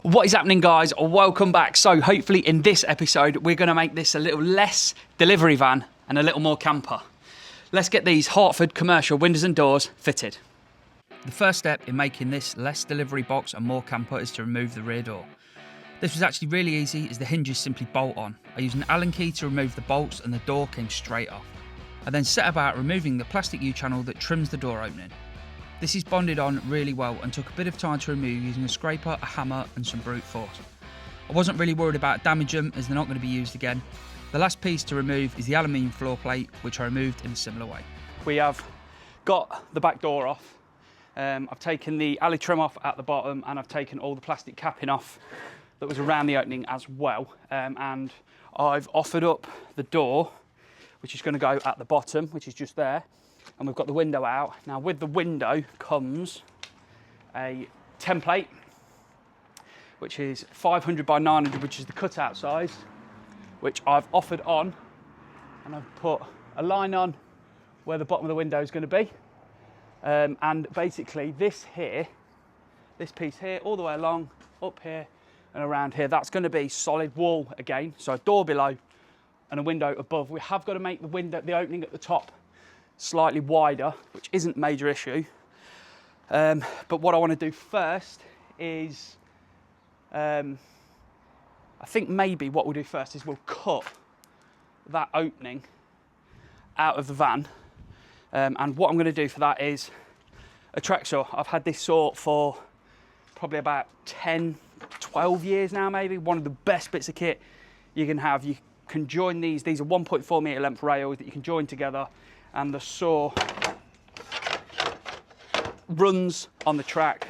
What is happening, guys? Welcome back. So hopefully in this episode we're going to make this a little less delivery van and a little more camper. Let's get these Hartford Commercial windows and doors fitted. The first step in making this less delivery box and more camper is to remove the rear door. This was actually really easy as the hinges simply bolt on. I used an Allen key to remove the bolts and the door came straight off. I then set about removing the plastic U-channel that trims the door opening. This is bonded on really well and took a bit of time to remove using a scraper, a hammer and some brute force. I wasn't really worried about damaging them as they're not going to be used again. The last piece to remove is the aluminium floor plate, which I removed in a similar way. We have got the back door off. I've taken the alley trim off at the bottom and I've taken all the plastic capping off that was around the opening as well. And I've offered up the door, which is going to go at the bottom, which is just there. And we've got the window out. Now with the window comes a template, which is 500 by 900, which is the cutout size, which I've offered on. And I've put a line on where the bottom of the window is going to be. And basically this piece here, all the way along, up here and around here, that's going to be solid wall again. So a door below and a window above. We have got to make the opening at the top slightly wider, which isn't a major issue. But what I want to do first is, I think maybe what we'll do first is we'll cut that opening out of the van. And what I'm going to do for that is a track saw. I've had this saw for probably about 10, 12 years now, maybe. One of the best bits of kit you can have. You can join these are 1.4 metre length rails that you can join together, and the saw runs on the track,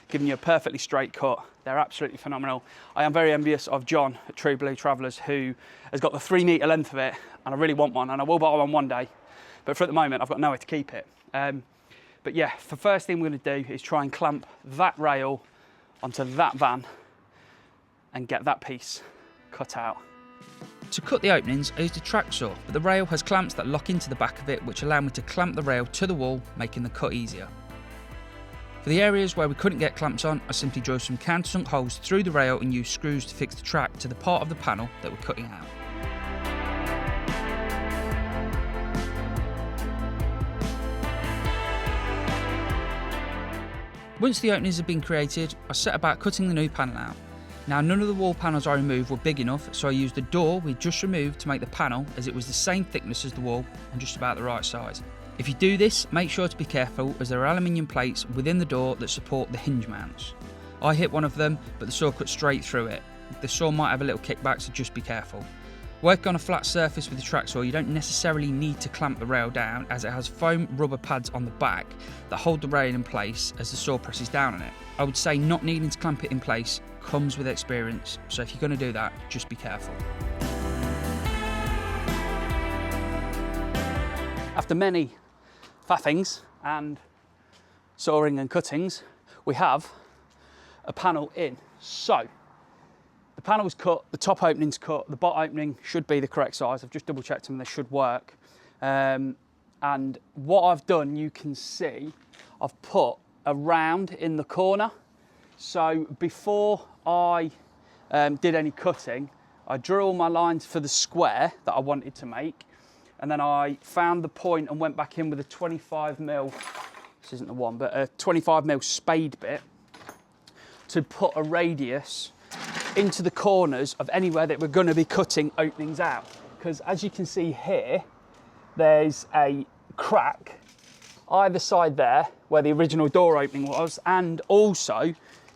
giving you a perfectly straight cut. They're absolutely phenomenal. I am very envious of John at True Blue Travellers, who has got the 3 metre length of it, and I really want one, and I will buy one day. But for the moment, I've got nowhere to keep it. But yeah, the first thing we're going to do is try and clamp that rail onto that van and get that piece cut out. To cut the openings, I used a track saw, but the rail has clamps that lock into the back of it, which allow me to clamp the rail to the wall, making the cut easier. For the areas where we couldn't get clamps on, I simply drove some countersunk holes through the rail and used screws to fix the track to the part of the panel that we're cutting out. Once the openings have been created, I set about cutting the new panel out. Now, none of the wall panels I removed were big enough, so I used the door we just removed to make the panel, as it was the same thickness as the wall and just about the right size. If you do this, make sure to be careful, as there are aluminium plates within the door that support the hinge mounts. I hit one of them, but the saw cut straight through it. The saw might have a little kickback, so just be careful. Working on a flat surface with the track saw, you don't necessarily need to clamp the rail down, as it has foam rubber pads on the back that hold the rail in place as the saw presses down on it. I would say not needing to clamp it in place comes with experience, so if you're going to do that, just be careful. After many faffings and sawing and cuttings, we have a panel in. So the panel's cut, the top opening's cut, the bottom opening should be the correct size. I've just double checked them, they should work. And what I've done, you can see, I've put a round in the corner. So before I did any cutting, I drew all my lines for the square that I wanted to make. And then I found the point and went back in with a 25mm, this isn't the one, but a 25mm spade bit to put a radius into the corners of anywhere that we're going to be cutting openings out. Because as you can see here, there's a crack either side there where the original door opening was, and also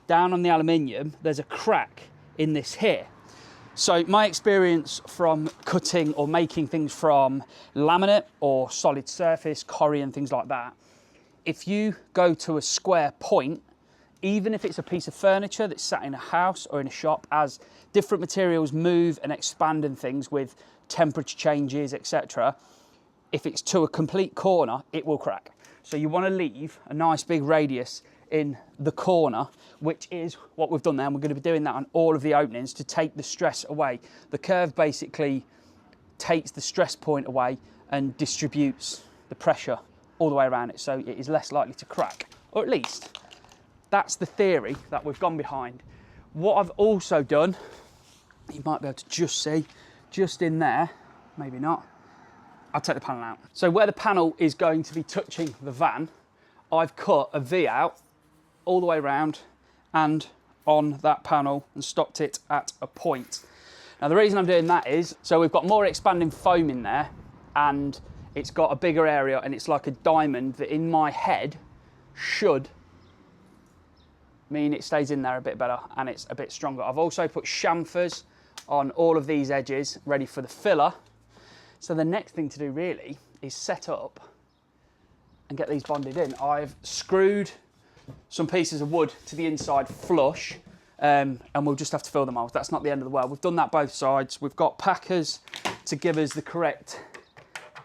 down on the aluminium, there's a crack in this here. So my experience from cutting or making things from laminate or solid surface, corrie and things like that, if you go to a square point, even if it's a piece of furniture that's sat in a house or in a shop, as different materials move and expand and things with temperature changes, etc., if it's to a complete corner, it will crack. So you want to leave a nice big radius in the corner, which is what we've done there, and we're going to be doing that on all of the openings to take the stress away. The curve basically takes the stress point away and distributes the pressure all the way around it, so it is less likely to crack, or at least that's the theory that we've gone behind. What I've also done, you might be able to just see, just in there, maybe not, I'll take the panel out. So where the panel is going to be touching the van, I've cut a V out all the way around and on that panel and stopped it at a point. Now the reason I'm doing that is, so we've got more expanding foam in there and it's got a bigger area and it's like a diamond that in my head should mean it stays in there a bit better and it's a bit stronger. I've also put chamfers on all of these edges ready for the filler. So the next thing to do really is set up and get these bonded in. I've screwed some pieces of wood to the inside flush and we'll just have to fill them out. That's not the end of the world. We've done that both sides. We've got packers to give us the correct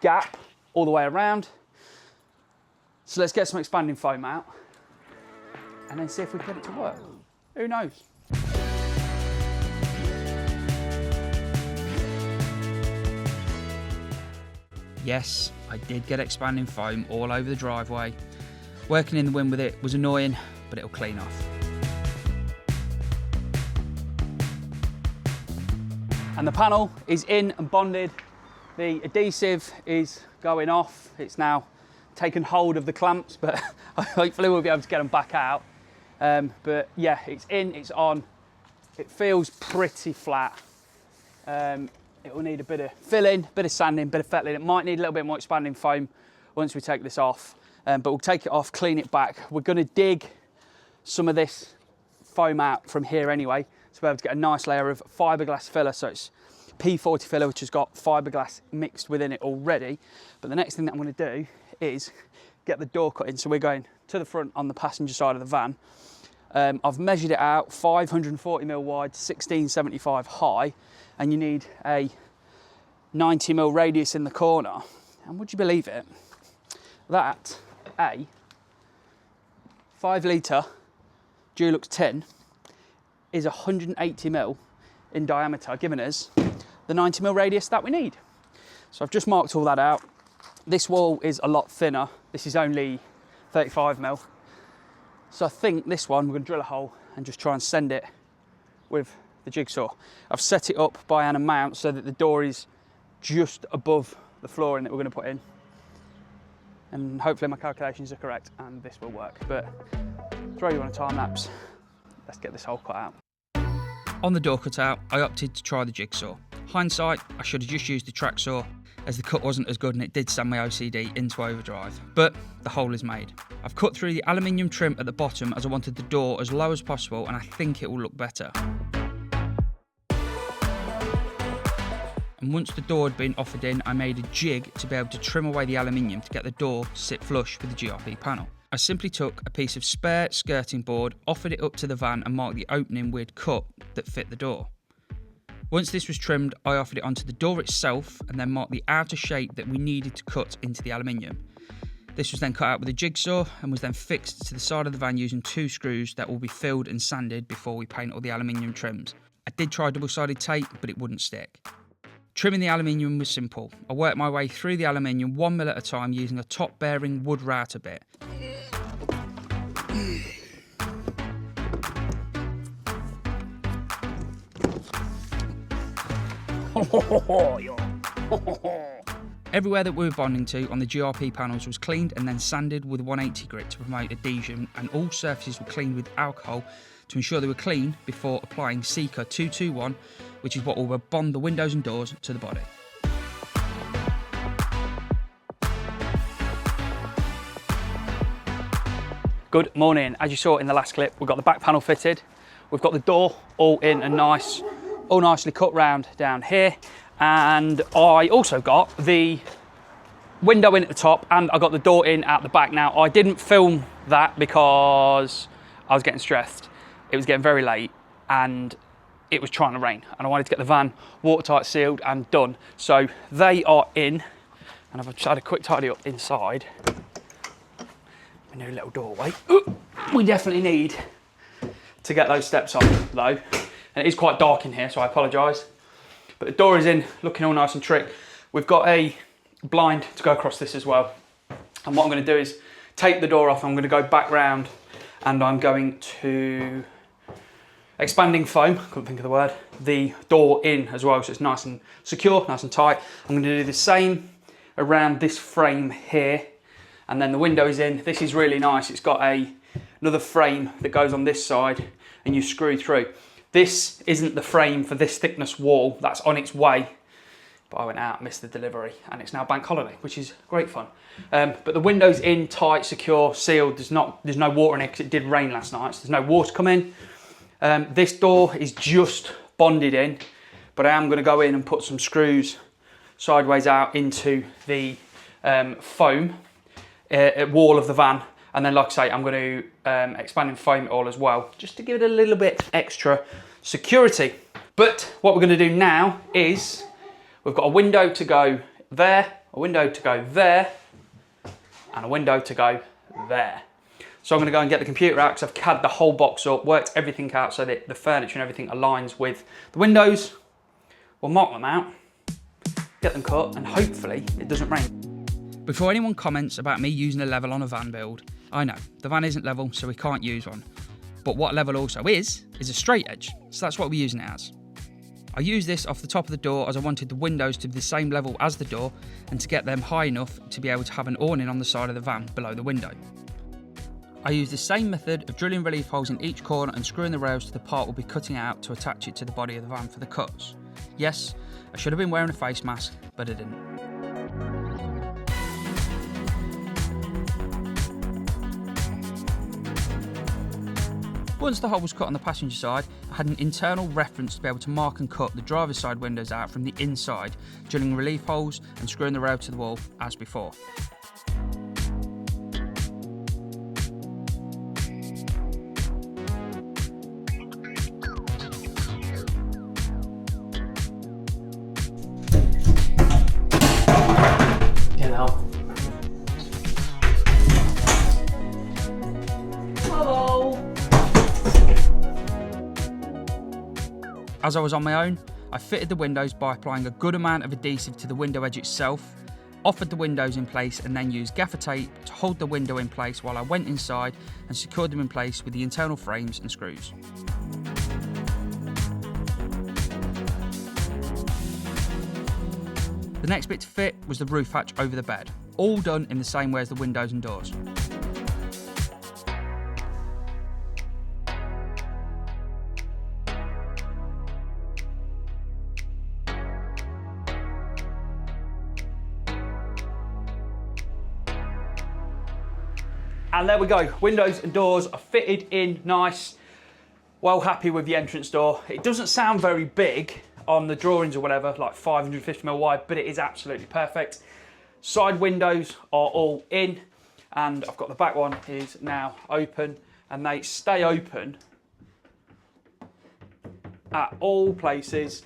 gap all the way around. So let's get some expanding foam out and then see if we can get it to work. Who knows? Yes, I did get expanding foam all over the driveway. Working in the wind with it was annoying, but it'll clean off. And the panel is in and bonded. The adhesive is going off. It's now taken hold of the clamps, but hopefully we'll be able to get them back out. But yeah, it's in, it's on. It feels pretty flat. It will need a bit of filling, bit of sanding, bit of fettling. It might need a little bit more expanding foam once we take this off, but we'll take it off, clean it back. We're gonna dig some of this foam out from here anyway, so we're able to get a nice layer of fiberglass filler. So it's P40 filler, which has got fiberglass mixed within it already. But the next thing that I'm gonna do is get the door cut in. So we're going to the front on the passenger side of the van. I've measured it out, 540 mil wide, 1675 high, and you need a 90 mil radius in the corner. And would you believe it, that a 5 litre Dulux tin is 180 mil in diameter, giving us the 90 mil radius that we need. So I've just marked all that out. This wall is a lot thinner. This is only 35 mil. So I think this one, we're gonna drill a hole and just try and send it with the jigsaw. I've set it up by an amount so that the door is just above the flooring that we're gonna put in. And hopefully my calculations are correct and this will work. But throw you on a time lapse. Let's get this hole cut out. On the door cutout, I opted to try the jigsaw. Hindsight, I should have just used the track saw as the cut wasn't as good and it did send my OCD into overdrive. But the hole is made. I've cut through the aluminium trim at the bottom as I wanted the door as low as possible and I think it will look better. And once the door had been offered in, I made a jig to be able to trim away the aluminium to get the door to sit flush with the GRP panel. I simply took a piece of spare skirting board, offered it up to the van and marked the opening we'd cut that fit the door. Once this was trimmed, I offered it onto the door itself and then marked the outer shape that we needed to cut into the aluminium. This was then cut out with a jigsaw and was then fixed to the side of the van using 2 screws that will be filled and sanded before we paint all the aluminium trims. I did try double-sided tape, but it wouldn't stick. Trimming the aluminium was simple. I worked my way through the aluminium 1 mil at a time using a top-bearing wood router bit. Everywhere that we were bonding to on the GRP panels was cleaned and then sanded with 180 grit to promote adhesion, and all surfaces were cleaned with alcohol to ensure they were clean before applying Seeker 221, which is what will bond the windows and doors to the body. Good morning. As you saw in the last clip, we've got the back panel fitted. We've got the door all in and nice, all nicely cut round down here. And I also got the window in at the top and I got the door in at the back. Now, I didn't film that because I was getting stressed. It was getting very late and it was trying to rain and I wanted to get the van watertight sealed and done. So they are in and I've just had a quick tidy up inside. A new little doorway. We definitely need to get those steps on though. And it is quite dark in here, so I apologise. But the door is in, looking all nice and trick. We've got a blind to go across this as well. And what I'm going to do is take the door off. I'm going to go back round and I'm going to expanding foam, couldn't think of the word, the door in as well, so it's nice and secure, nice and tight. I'm going to do the same around this frame here, and then the window is in. This is really nice. It's got another frame that goes on this side and you screw through. This isn't the frame for this thickness wall, that's on its way. But I went out, missed the delivery, and it's now bank holiday, which is great fun. But the window's in, tight, secure, sealed. There's no water in it because it did rain last night, so there's no water coming. This door is just bonded in, but I am going to go in and put some screws sideways out into the foam wall of the van. And then, like I say, I'm going to expand and foam it all as well, just to give it a little bit extra security. But what we're going to do now is, we've got a window to go there, a window to go there, and a window to go there. So I'm going to go and get the computer out because I've CAD the whole box up, worked everything out so that the furniture and everything aligns with the windows. We'll mark them out, get them cut, and hopefully it doesn't rain. Before anyone comments about me using a level on a van build, I know, the van isn't level, so we can't use one. But what level also is a straight edge, so that's what we're using it as. I used this off the top of the door as I wanted the windows to be the same level as the door and to get them high enough to be able to have an awning on the side of the van below the window. I used the same method of drilling relief holes in each corner and screwing the rails to the part we'll be cutting out to attach it to the body of the van for the cuts. Yes, I should have been wearing a face mask, but I didn't. Once the hole was cut on the passenger side, I had an internal reference to be able to mark and cut the driver's side windows out from the inside, drilling relief holes and screwing the rail to the wall as before. As I was on my own, I fitted the windows by applying a good amount of adhesive to the window edge itself, offered the windows in place and then used gaffer tape to hold the window in place while I went inside and secured them in place with the internal frames and screws. The next bit to fit was the roof hatch over the bed, all done in the same way as the windows and doors. And there we go, windows and doors are fitted in nice. Well happy with the entrance door. It doesn't sound very big on the drawings or whatever, like 550mm wide, but it is absolutely perfect. Side windows are all in, and I've got the back one is now open, and they stay open at all places.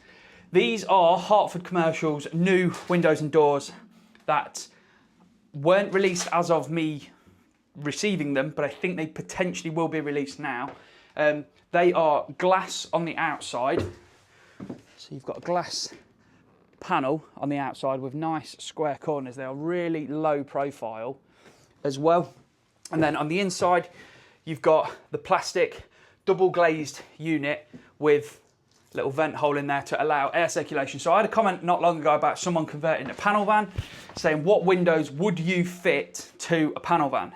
These are Hartford Commercial's new windows and doors that weren't released as of me receiving them, but I think they potentially will be released now. They are glass on the outside, so you've got a glass panel on the outside with nice square corners. They are really low profile as well. And then on the inside, you've got the plastic double glazed unit with a little vent hole in there to allow air circulation. So I had a comment not long ago about someone converting a panel van, saying what windows would you fit to a panel van?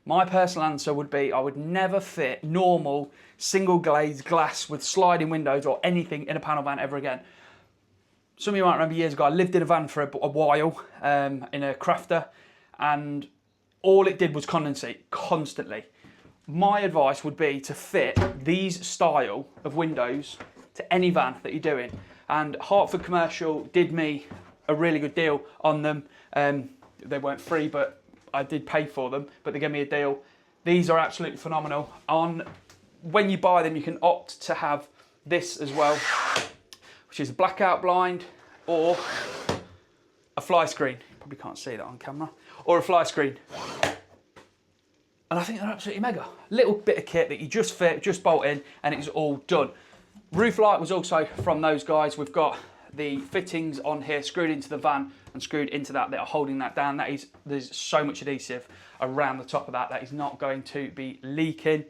My personal answer would be I would never fit normal single glazed glass with sliding windows or anything in a panel van ever again. Some of you might remember years ago, I lived in a van for a while in a crafter, and all it did was condensate constantly. My advice would be to fit these style of windows to any van that you're doing. And Hartford Commercial did me a really good deal on them. They weren't free, but I did pay for them, but they gave me a deal. These are absolutely phenomenal. When you buy them, you can opt to have this as well, which is a blackout blind or a fly screen. You probably can't see that on camera. Or a fly screen. And I think they're absolutely mega. Little bit of kit that you just fit, just bolt in, and it's all done. Roof light was also from those guys. We've got the fittings on here screwed into the van and screwed into that are holding that down. There's so much adhesive around the top of that is not going to be leaking.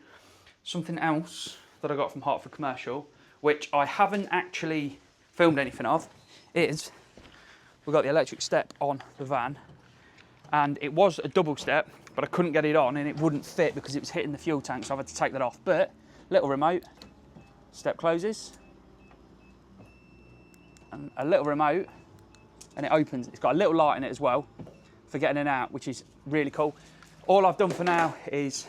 Something else that I got from Hartford Commercial, which I haven't actually filmed anything of, is we've got the electric step on the van, and it was a double step, but I couldn't get it on and it wouldn't fit because it was hitting the fuel tank, so I've had to take that off. But little remote, step closes, and a little remote, and it opens. It's got a little light in it as well for getting in and out, which is really cool. All I've done for now is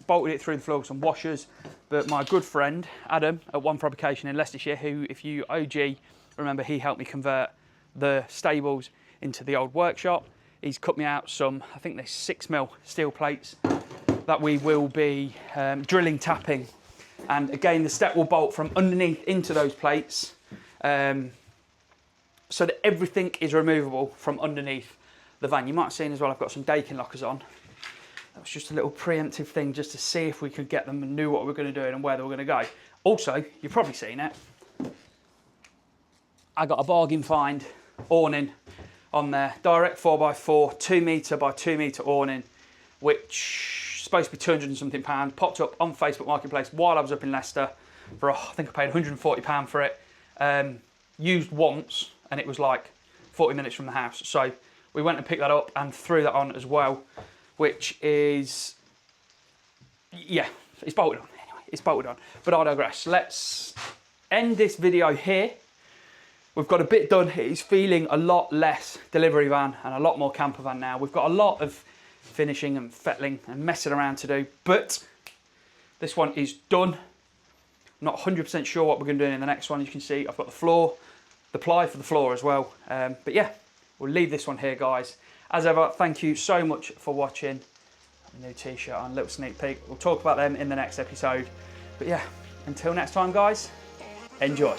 bolted it through the floor with some washers, but my good friend Adam at One Fabrication in Leicestershire, who, if you OG remember, he helped me convert the stables into the old workshop. He's cut me out some, I think they're 6mm steel plates that we will be drilling, tapping, and again the step will bolt from underneath into those plates, so that everything is removable from underneath the van. You might have seen as well, I've got some Dakin lockers on. That was just a little preemptive thing just to see if we could get them and knew what we were going to do and where they were going to go. Also, you've probably seen it, I got a bargain find awning on there, direct 4x4, 2 m by 2 m awning, which is supposed to be 200 and something pound. Popped up on Facebook Marketplace while I was up in Leicester for, I think I paid £140 for it. Used once, and it was like 40 minutes from the house. So we went and picked that up and threw that on as well, which is, yeah, it's bolted on anyway, it's bolted on. But I digress. Let's end this video here. We've got a bit done. It's feeling a lot less delivery van and a lot more camper van now. We've got a lot of finishing and fettling and messing around to do, but this one is done. I'm not 100% sure what we're going to do in the next one. As you can see, I've got the floor, the ply for the floor as well. But yeah, we'll leave this one here, guys. As ever, thank you so much for watching. A new t-shirt on, little sneak peek. We'll talk about them in the next episode. But yeah, until next time, guys, enjoy.